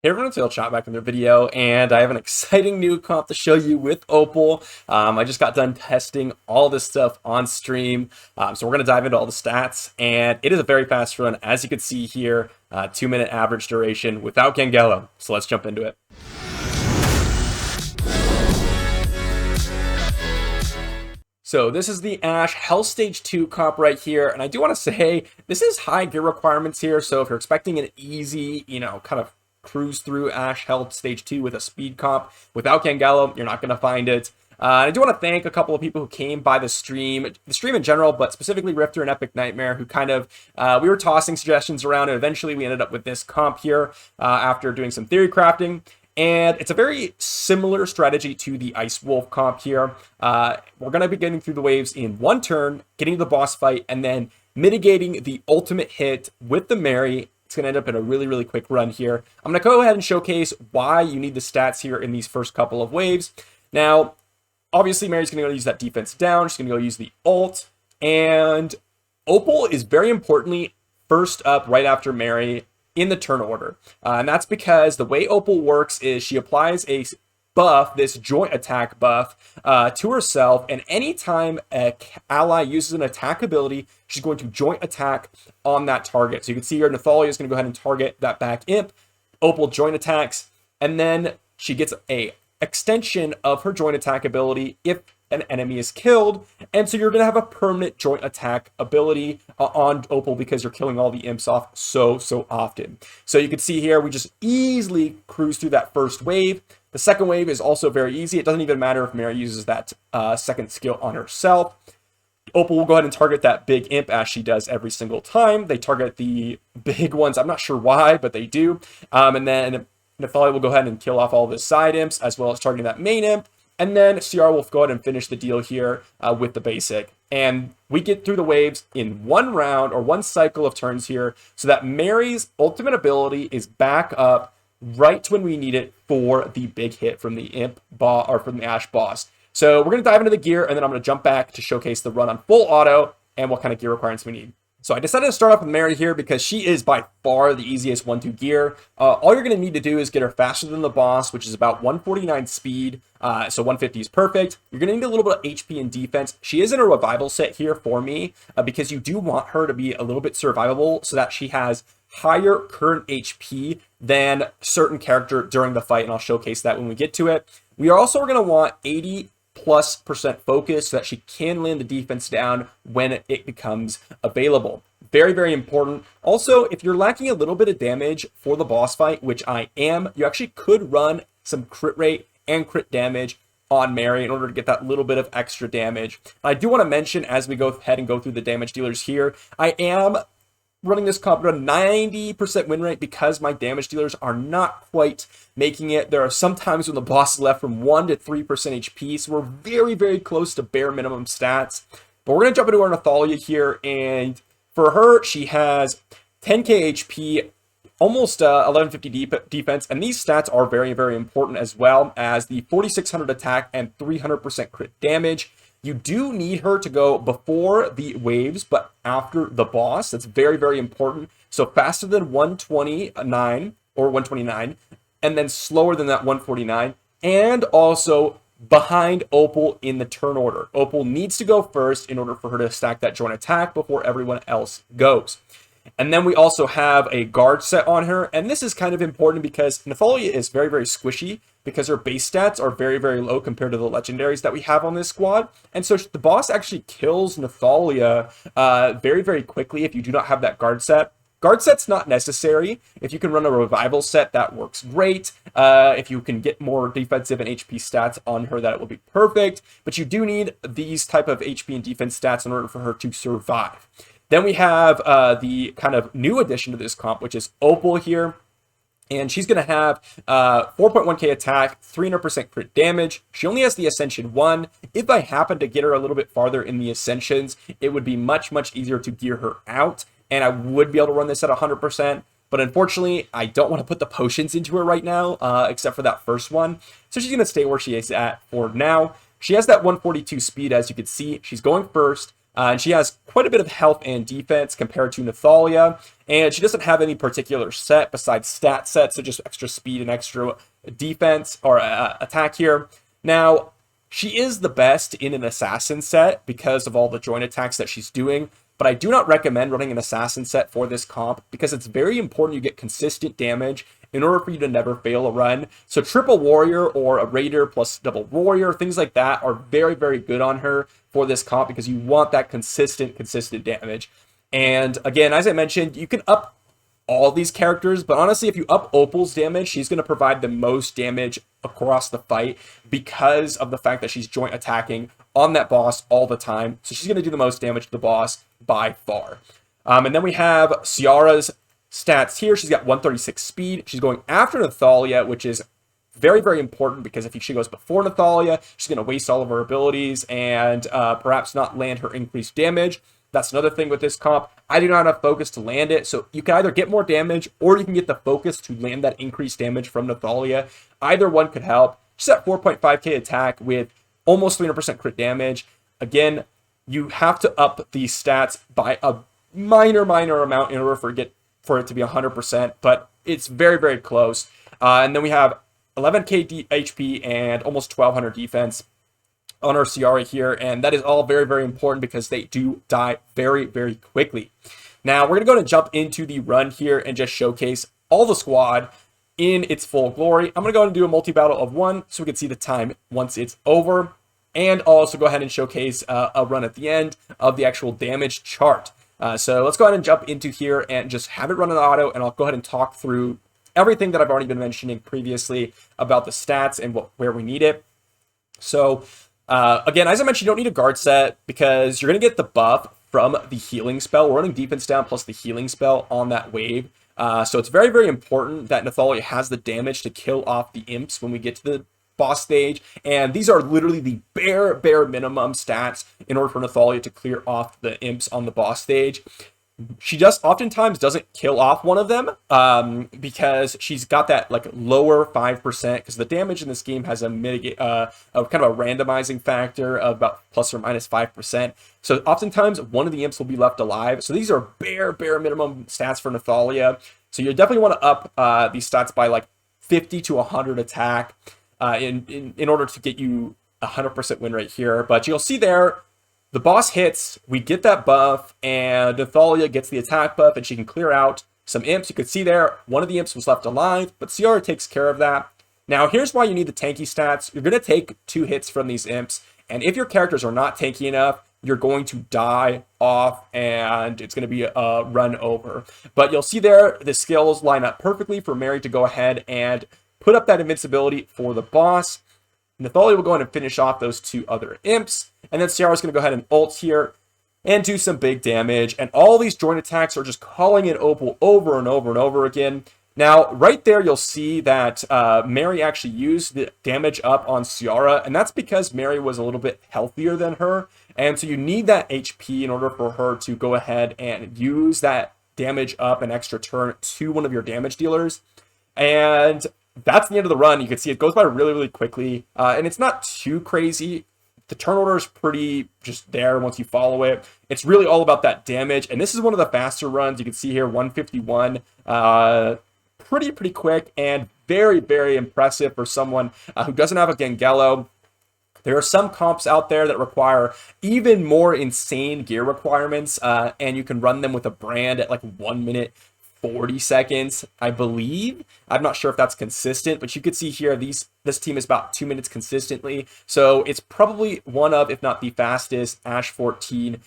Hey everyone, it's Chat back in their video, and I have an exciting new comp to show you with Opal. I just got done testing all this stuff on stream, so we're going to dive into all the stats, and it is a very fast run, as you can see here, 2-minute average duration without Gangelo. So let's jump into it. So this is the Ashe Health Stage 2 comp right here, and I do want to say this is high gear requirements here, so if you're expecting an easy, kind of cruise through Ashe Health Stage 2 with a speed comp without Gangelo, you're not going to find it. I do want to thank a couple of people who came by the stream in general, but specifically Rifter and Epic Nightmare, who kind of, we were tossing suggestions around, and eventually we ended up with this comp here after doing some theory crafting. And it's a very similar strategy to the Ice Wolf comp here. We're going to be getting through the waves in one turn, getting to the boss fight, and then mitigating the ultimate hit with the Mary. It's going to end up in a really, really quick run here. I'm going to go ahead and showcase why you need the stats here in these first couple of waves. Now, obviously, Mary's going to go use that defense down. She's going to go use the ult. And Opal is very importantly first up right after Mary in the turn order. And that's because the way Opal works is she applies a buff, this joint attack buff, to herself, and anytime an ally uses an attack ability, she's going to joint attack on that target. So you can see here Nathalia is going to go ahead and target that back imp. Opal joint attacks, and then she gets a extension of her joint attack ability if an enemy is killed, and so you're going to have a permanent joint attack ability on Opal because you're killing all the imps off so often. So you can see here we just easily cruise through that first wave. The second wave is also very easy. It doesn't even matter if Mary uses that second skill on herself. Opal will go ahead and target that big imp as she does every single time. They target the big ones. I'm not sure why, but they do. And then Nathalia will go ahead and kill off all the side imps as well as targeting that main imp. And then Ciara will go ahead and finish the deal here with the basic. And we get through the waves in one round or one cycle of turns here so that Mary's ultimate ability is back up right when we need it for the big hit from the imp boss or from the Ashe boss. So we're going to dive into the gear, and then I'm going to jump back to showcase the run on full auto and what kind of gear requirements we need. So I decided to start off with Mary here because she is by far the easiest 1-2 gear. All you're going to need to do is get her faster than the boss, which is about 149 speed. So 150 is perfect. You're going to need a little bit of HP and defense. She is in a revival set here for me because you do want her to be a little bit survivable so that she has higher current HP than a certain character during the fight, and I'll showcase that when we get to it. We are also going to want 80+% focus so that she can land the defense down when it becomes available. Very important. Also, if you're lacking a little bit of damage for the boss fight, which I am, you actually could run some crit rate and crit damage on Mary in order to get that little bit of extra damage. I do want to mention as we go ahead and go through the damage dealers here, I am running this comp at a 90% win rate because my damage dealers are not quite making it. There are some times when the boss is left from 1 to 3% HP, so we're very close to bare minimum stats. But we're going to jump into our Nathalia here, and for her, she has 10k HP, almost 1150 defense, and these stats are very important, as well as the 4600 attack and 300% crit damage. You do need her to go before the waves, but after the boss. That's very important. So faster than 129 or 129, and then slower than that 149, and also behind Opal in the turn order. Opal needs to go first in order for her to stack that joint attack before everyone else goes. And then we also have a guard set on her, and this is kind of important because Nathalia is very squishy because her base stats are very low compared to the legendaries that we have on this squad. And so the boss actually kills Nathalia very quickly if you do not have that guard set. Guard set's not necessary. If you can run a revival set, that works great. If you can get more defensive and HP stats on her, that will be perfect. But you do need these type of HP and defense stats in order for her to survive. Then we have the kind of new addition to this comp, which is Opal here. And she's going to have 4.1k attack, 300% crit damage. She only has the Ascension 1. If I happen to get her a little bit farther in the Ascensions, it would be much easier to gear her out. And I would be able to run this at 100%. But unfortunately, I don't want to put the potions into her right now, except for that first one. So she's going to stay where she is at for now. She has that 142 speed, as you can see. She's going first. And she has quite a bit of health and defense compared to Nathalia. And she doesn't have any particular set besides stat sets, so just extra speed and extra defense or attack here. Now, she is the best in an assassin set because of all the joint attacks that she's doing. But I do not recommend running an assassin set for this comp because it's very important you get consistent damage in order for you to never fail a run. So triple warrior or a raider plus double warrior, things like that are very, very good on her for this comp because you want that consistent damage. And again, as I mentioned, you can up all these characters, but honestly, if you up Opal's damage, she's going to provide the most damage across the fight because of the fact that she's joint attacking on that boss all the time. So she's going to do the most damage to the boss by far. And then we have Ciara's stats here. She's got 136 speed. She's going after Nathalia, which is very, very important because if she goes before Nathalia, she's going to waste all of her abilities and perhaps not land her increased damage. That's another thing with this comp. I do not have focus to land it, so you can either get more damage or you can get the focus to land that increased damage from Nathalia. Either one could help. She's at 4.5k attack with almost 300% crit damage. Again, you have to up these stats by a minor amount in order for it to be 100%, but it's very, very close. And then we have 11k HP and almost 1200 defense on our Ciara here, and that is all very, very important because they do die very, very quickly. Now, we're going to go and jump into the run here and just showcase all the squad in its full glory. I'm going to go and do a multi-battle of 1 so we can see the time once it's over, and also go ahead and showcase a run at the end of the actual damage chart. So let's go ahead and jump into here and just have it run on auto, and I'll go ahead and talk through everything that I've already been mentioning previously about the stats and where we need it. So again, as I mentioned, you don't need a guard set because you're going to get the buff from the healing spell. We're running defense down plus the healing spell on that wave. So it's very, very important that Nathalia has the damage to kill off the imps when we get to the boss stage. And these are literally the bare minimum stats in order for Nathalia to clear off the imps on the boss stage. She just oftentimes doesn't kill off one of them because she's got that like lower 5% because the damage in this game has a kind of a randomizing factor of about plus or minus 5%. So oftentimes one of the imps will be left alive. So these are bare minimum stats for Nathalia. So you definitely want to up these stats by like 50 to 100 attack in order to get you 100% win rate here. But you'll see there, the boss hits, we get that buff, and Nathalia gets the attack buff, and she can clear out some imps. You could see there, one of the imps was left alive, but Ciara takes care of that. Now, here's why you need the tanky stats. You're going to take 2 hits from these imps, and if your characters are not tanky enough, you're going to die off, and it's going to be a run over. But you'll see there, the skills line up perfectly for Mary to go ahead and put up that invincibility for the boss. Nathalia will go ahead and finish off those 2 other imps. And then Ciara's going to go ahead and ult here and do some big damage. And all these joint attacks are just calling in Opal over and over again. Now, right there, you'll see that Mary actually used the damage up on Ciara. And that's because Mary was a little bit healthier than her. And so you need that HP in order for her to go ahead and use that damage up an extra turn to one of your damage dealers. And that's the end of the run. You can see it goes by really quickly, and it's not too crazy. The turn order is pretty just there once you follow it. It's really all about that damage, and this is one of the faster runs. You can see here 151, pretty quick and very impressive for someone who doesn't have a Gangelo. There are some comps out there that require even more insane gear requirements, and you can run them with a brand at like 1 minute 40 seconds, I believe. I'm not sure if that's consistent, but you could see here this team is about 2 minutes consistently. So it's probably one of, if not the fastest Ash 14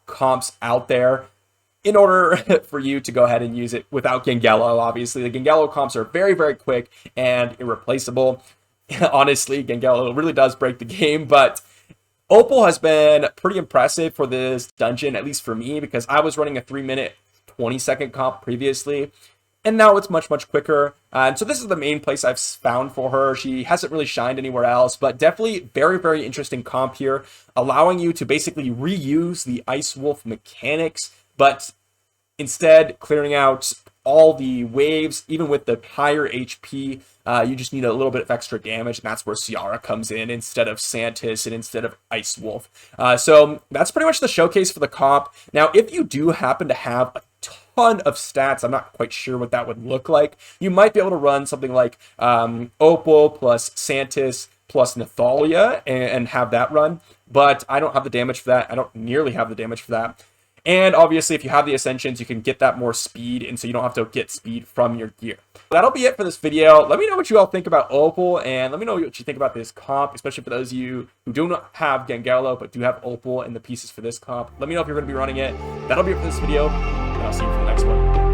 comps out there in order for you to go ahead and use it without Gangelo, obviously. The Gangelo comps are very quick and irreplaceable. Honestly, Gangelo really does break the game, but Opal has been pretty impressive for this dungeon, at least for me, because I was running a 3 minute 20-second comp previously, and now it's much quicker. And so this is the main place I've found for her. She hasn't really shined anywhere else, but definitely very interesting comp here, allowing you to basically reuse the Ice Wolf mechanics, but instead clearing out all the waves, even with the higher HP. You just need a little bit of extra damage, and that's where Ciara comes in instead of Santis and instead of Ice Wolf. So that's pretty much the showcase for the comp. Now, if you do happen to have a ton of stats, I'm not quite sure what that would look like, you might be able to run something like Opal plus Santis plus Nathalia and have that run, but I don't have the damage for that. I don't nearly have the damage for that. And obviously, if you have the Ascensions, you can get that more speed, and so you don't have to get speed from your gear. That'll be it for this video. Let me know what you all think about Opal, and let me know what you think about this comp, especially for those of you who do not have Gangelo, but do have Opal and the pieces for this comp. Let me know if you're going to be running it. That'll be it for this video, and I'll see you for the next one.